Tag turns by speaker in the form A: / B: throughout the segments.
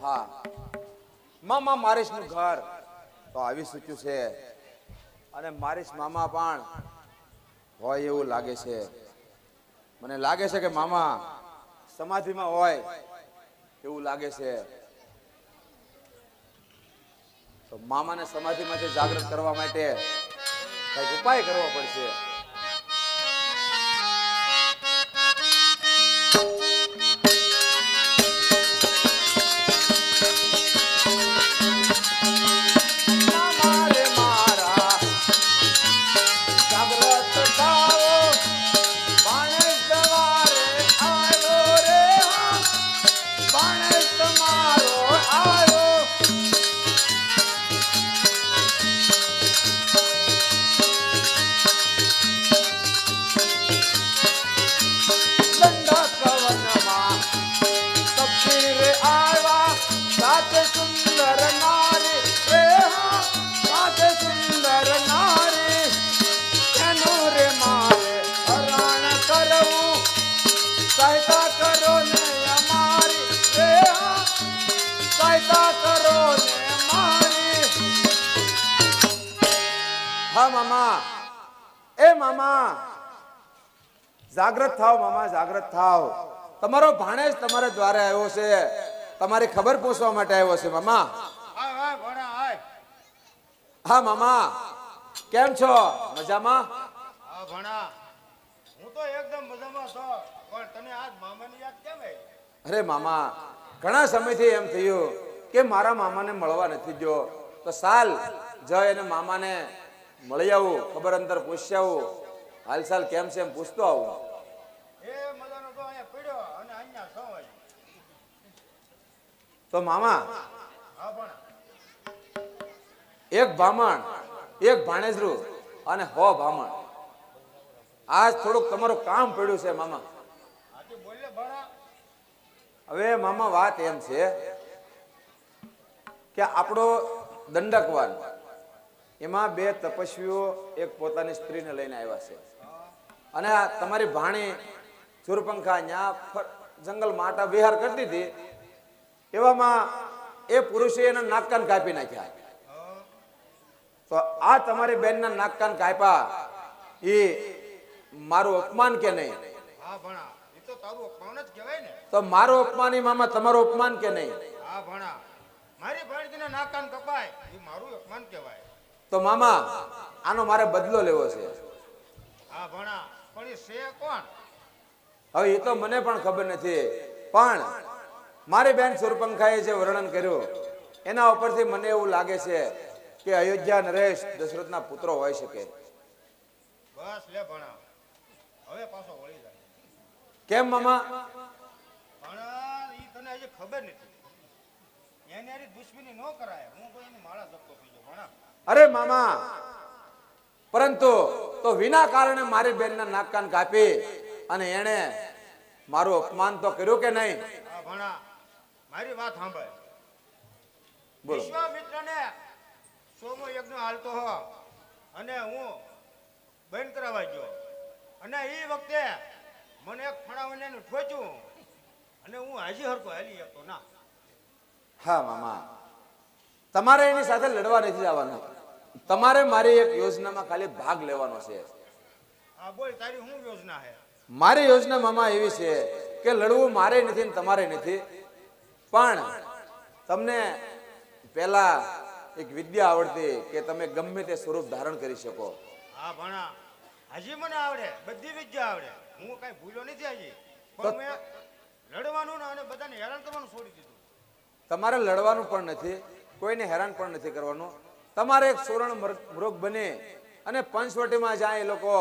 A: હા, મામા મારીશનું ઘર તો આવી ચૂક્યું છે અને મારીશ મામા પણ હોય એવું લાગે છે. મને લાગે છે કે મામા સમાધિમાં હોય એવું લાગે છે. તો મામાને સમાધિમાંથી જાગૃત કરવા માટે કઈક ઉપાય કરવો પડશે. હા મામા, એ મામા જાગૃત થાવ, મામા જાગૃત થાવ. તમારો ભાણેજ તમારા દ્વારે આવ્યો છે, તમારી ખબર પૂછવા માટે આવ્યો છે મામા. હા મામા, કેમ છો? મજામાં?
B: હા ભણા, હું તો એકદમ મજામાં છું, પણ તને આજ મામાની યાદ કેમ આવી?
A: અરે મામા, ઘણા સમયથી એમ થયું કે મારા મામાને મળવા નથી ગયો, તો સાલ જય અને મામાને મળી આવું, ખબર અંતર પૂછી આવું, હાલચાલ કેમ છે એમ પૂછતો આવું.
B: એ મજાનો તો અહીંયા પડ્યો અને અહીંયા છો.
A: તો મામા,
B: હા ભણા,
A: એક ભામણ, એક ભાણેજરું અને 100 ભામણ. આજ થોડુંક તમારું કામ પડ્યું છે મામા.
B: આજે બોલે ભણા.
A: હવે મામા વાત એમ છે કે આપણો દંડકવાન એમાં 2 તપસ્વીઓ એક પોતાની સ્ત્રીને લઈને આવ્યા છે અને આ તમારી ભાણી ચૂરપંખા ન્યા જંગલ માટા વિહાર કરતી હતી, એવામાં એ પુરુષે એના નાક કાન કાપી નાખ્યા. તો આ તમારી બેનના નાક કાન કાપ્યા એ મારું અપમાન કે નહીં?
B: હા ભણા, એ તો તારું અપમાન જ કહેવાય ને.
A: તો મારું અપમાન એ મામા તમારું અપમાન કે નહીં?
B: હા ભણા, મારી ભાણજીને નાક કાન કપાય એ મારું અપમાન કહેવાય.
A: તો મામા આનો મારે બદલો લેવો છે.
B: હા ભણા, પણ એ છે કોણ?
A: હવે એ તો મને પણ ખબર નથી, પણ મારી બેન સુરપંખાએ જે વર્ણન કર્યું એના ઉપરથી મને એવું લાગે છે કે અયોધ્યા નરેશ દશરથના પુત્રો હોઈ શકે.
B: બસ લે ભણા, હવે પાછો વળી જાય.
A: કેમ મામા?
B: ભણા, એ તને હજી ખબર નથી. એની હારી દુશ્મની ન કરાય. હું કોઈ એની માળા જપતો થઈ ગયો ભણા.
A: અરે મામા, પરંતુ તો વિના કારણે મારી બેનના નાક કાન કાપી અને એને મારું અપમાન તો કર્યું કે નહીં?
B: હા ભણા, મારી વાત સાંભળ.
A: બોલો.
B: વિશ્વામિત્રને સોમો યજ્ઞ હાલતો હો અને હું બંધ કરાવવા ગયો અને એ વખતે મને એક ફણાવીને ઠોચ્યું અને હું હાજી હરકો હાલી શકતો ના.
A: હા મામા, તમારે એની સાથે લડવા નથી જવાનું, તમારે મારી એક યોજનામાં ખાલી ભાગ લેવાનો છે.
B: હા બોલ, તારી શું યોજના છે?
A: મારી યોજના મામા એવી છે કે લડવું મારે નથી ને તમારે નથી, પણ તમને પહેલા એક વિદ્યા આવડતી કે તમે ગમે તે સ્વરૂપ ધારણ કરી શકો.
B: હા ભણા, હજી મને આવડે, બધી વિદ્યા આવડે, હું કઈ ભૂલ્યો નથી હજી, પણ મેં લડવાનું અને બધાને હેરાન કરવાનું છોડી દીધું.
A: તમારે લડવાનું પણ નથી, કોઈને હેરાન પણ નથી કરવાનું. તમારે એક સુવર્ણ મૃગ બને અને પંચવટીમાં જાય એ લોકો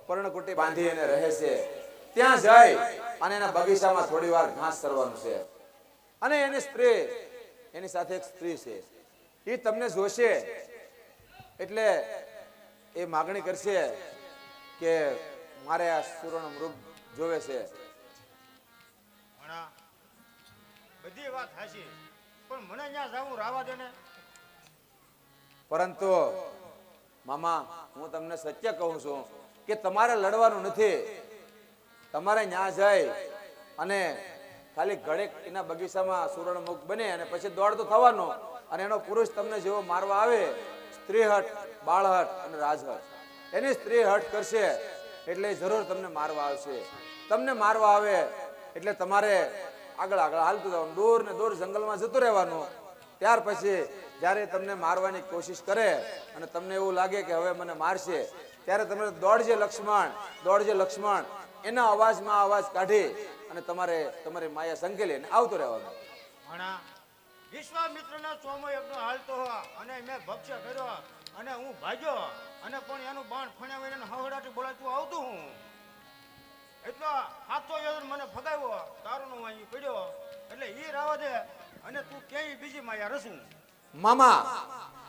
A: પર્ણકુટી બાંધી અને રહે છે, ત્યાં જાય અને એના બગીચામાં થોડી વાર ઘાસ કરવાનું છે. અને એની સ્ત્રી, એની સાથે એક સ્ત્રી છે, એ તમને જોશે એટલે એ માગણી કરશે કે મારે આ સુવર્ણ મૃગ જોવે છે.
B: ભણા, બધી વાત હાચી, પણ મને અહીંયા જાવું રાવા દે ને.
A: પરંતુ મામા, હું તમને સત્ય કહું છું કે તમારે લડવાનું નથી. તમારે ન્યા જાય અને ખાલી ઘડેક એના બગીચામાં સુવર્ણમુખ બને અને પછી દોડ તો થવાનો, અને એનો પુરુષ તમને જેવો મારવા આવે, સ્ત્રીહટ, બાળહટ અને રાજહટ, એની સ્ત્રી હટ કરશે એટલે જરૂર તમને મારવા આવશે. તમને મારવા આવે એટલે તમારે આગળ આગળ હાલતું જવાનું, દૂર ને દૂર જંગલમાં જતું રહેવાનું. ત્યાર પછી જ્યારે તમને મારવાની કોશિશ કરે અને તમને એવું લાગે કે હવે મને મારશે, ત્યારે તમે દોડજે લક્ષ્મણ એના અવાજમાં અવાજ કાઢી અને તમારે તમારી માયા સંકેલી અને આવતું રહેવાનું.
B: ભણા વિશ્વામિત્રના સોમો યજ્ઞ હાલતો અને મેં ભક્ષ્ય કર્યો અને હું ભાગ્યો અને પણ એનું બાણ ફણ્યા વગર હવડાટી બોલાતું આવતું હું એટલો હાથો યોજન મને ફગાવ્યો, તારોનો અહીં પડ્યો એટલે ઈ રાવા દે અને તું ક્યાંય બીજી માયા રસું.
A: મામા,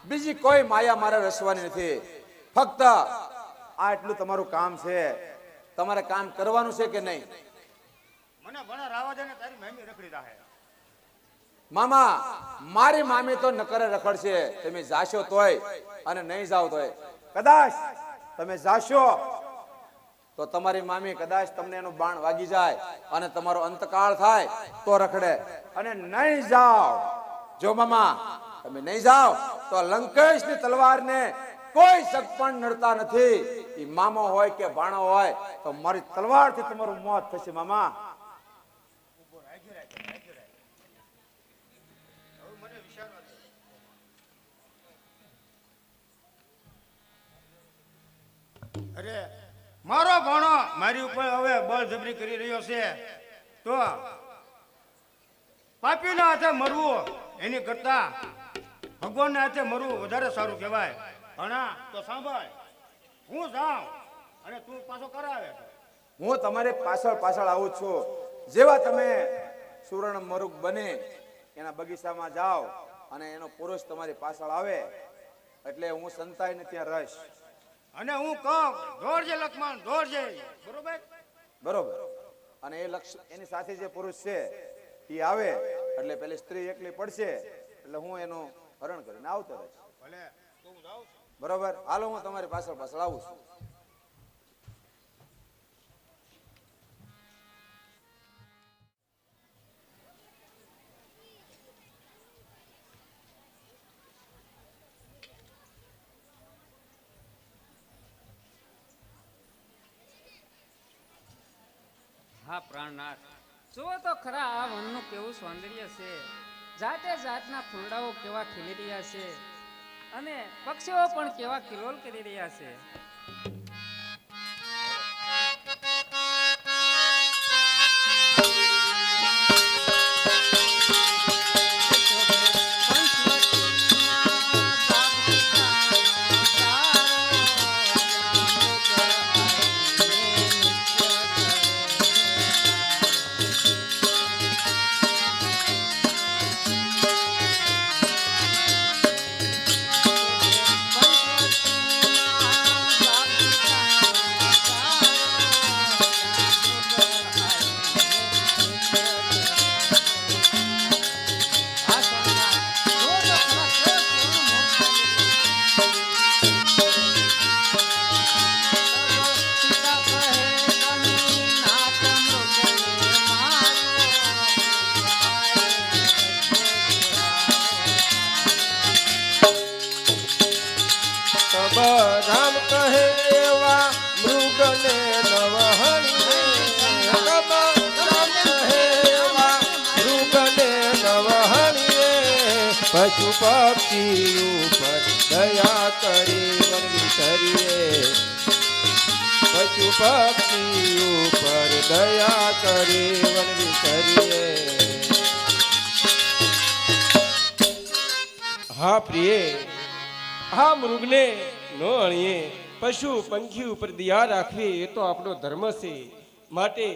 A: બીજી કોઈ માયા મારે રસવાની નથી. ફક્ત આ એટલું તમારું કામ છે. તમારે કામ કરવાનું છે કે નહીં?
B: મને ભણા રાવા દે ને તારી મામી રખડી રાહે.
A: મામા, મારી મામી તો નકરે રખડશે. તમે જાશો તોય અને નહીં જાવ તોય. કદાચ તમે જાશો તો તમારી મામી કદાચ તમને એનું બાણ વાગી જાય અને તમારો અંતકાળ થાય તો રખડે, અને નહીં જાઓ, જો મામા તમે નહીં જાઓ તો લંકેશની તલવારને કોઈ શક પણ નડતા નથી. એ મામો હોય કે ભાણો હોય તો મારી તલવારથી તમારું મોત થશે. મામા
B: અરે મારો ભાણો મારી ઉપર હવે બળજબરી કરી રહ્યો છે, તો પાપીના હાથે મરવું એની કરતા ભગવાનના હાથે મરવું વધારે સારું કહેવાય. ભણા તો સાંભળ, હું જાઉં અને તું પાછો કરાવે.
A: હું તમારી પાછળ આવું છું. જેવા તમે સુવર્ણ મરુગ બને એના બગીચામાં જાઓ અને એનો પુરુષ તમારી પાછળ આવે એટલે હું સંતાઈને ત્યાં રહીશ.
B: અને હું કહું દોડજે લક્ષ્મણ, દોડજે.
A: બરોબર. અને એની સાથે જે પુરુષ છે એ આવે એટલે પેલી સ્ત્રી એકલી પડશે એટલે હું એનું હરણ કરીને આવતો રહીશ.
B: ભલે તું જાવ.
A: બરોબર, હાલો હું તમારી પાછળ આવું છું.
C: હા પ્રાણનાથ, જુઓ તો ખરા આ વનનું કેવું સૌંદર્ય છે. જાતે જાતના ફૂલડાઓ કેવા ખીલી રહ્યા છે અને પક્ષીઓ પણ કેવા કિલોલ કરી રહ્યા છે.
D: રામ કહે એવા મૃગને નવહણીએ, રામ કહે એવા મૃગને નવહણીએ, પશુ પક્ષી ઉપર દયા કરી વન વિસરીએ, પશુ પક્ષી ઉપર દયા કરી વન વિસરીએ. હા પ્રિય, આ મૃગને ન અણીએ, પશુ પંખી ઉપર દયા રાખવી એ તો આપણો ધર્મ છે, માટે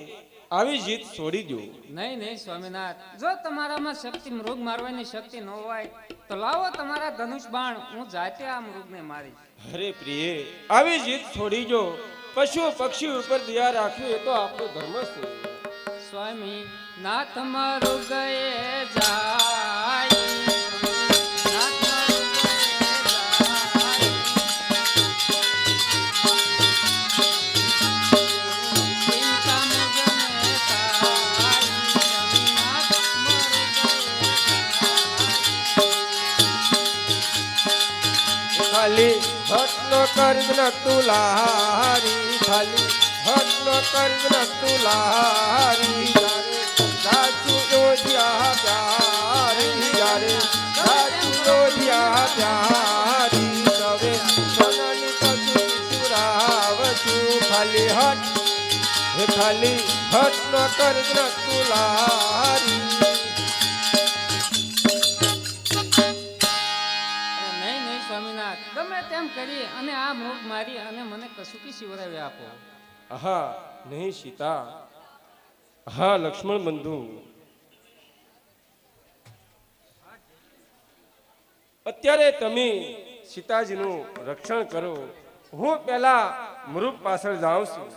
D: આવી જીત છોડી દો.
C: નહીં નહીં સ્વામિનાથ, જો તમારામાં શક્તિ મૃગ મારવાની શક્તિ ન હોય તો લાવો તમારા ધનુષ બાણ, હું જાતે આ મૃગને મારીશ.
D: અરે પ્રિય, આવી જીત છોડી દો. પશુ પક્ષી ઉપર દયા રાખવી એ તો આપણો ધર્મ છે.
C: સ્વામી નાથ મૃગએ જાય, ચિંતા મુજને તારી,
D: ખાલી હટનો કર્જ ન તુલારી ખાલી હટનો કર્જ ન તુલારી સાચું યોજ્યા પ્યારી યારે સાચું યોજ્યા પ્યારી હવે સોનાની કસુર સુરાવશું ખાલી હટ હે ખાલી હટનો કર્જ ન તુલારી
C: નહીં નહીં સ્વામિનાથ, ગમે તેમ કરી અને આ મૃગ મારી અને મને કસુકી શિવરાવી આપો.
D: હા નહીં સીતા, હા લક્ષ્મણ બંધુ, અત્યારે તમે સીતાજીનું રક્ષણ કરો. હું પહેલા મૃગ પાછળ જાઉં છું.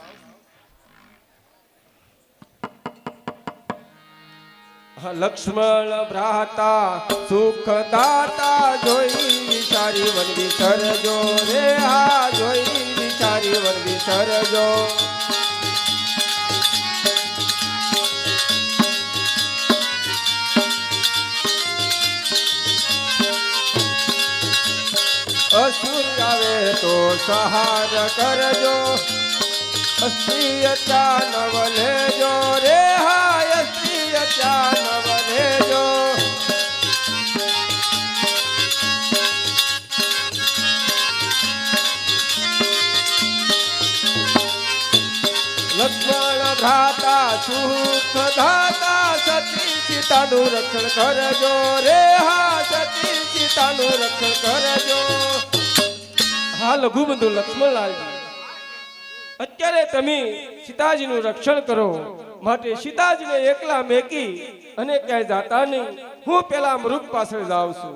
D: હા લક્ષ્મણ ભ્રાતા સુખ દાતા જોઈ વિચારી વન વિસરજો રે હા જોઈ વિચારી વન વિસરજો. અસુર આવે તો સહાર કરજો અસ્ત્રીય ચાનવ લેજો રે હા અસ્ત્રીય ચાનવ લેજો. લક્ષ્મણ ભ્રાતા સુખ દાતા સતી સીતાનું રક્ષણ કરજો રે હા સતી સીતાનું રક્ષણ કરજો. હા લઘુબંધુ લક્ષ્મણલાલજી, અત્યારે તમે સીતાજીનું રક્ષણ કરો માટે સીતાજીને એકલા મેકી અને ક્યાંય જાતા નહીં. હું પેલા મૃગ પાછળ જાઉં છું.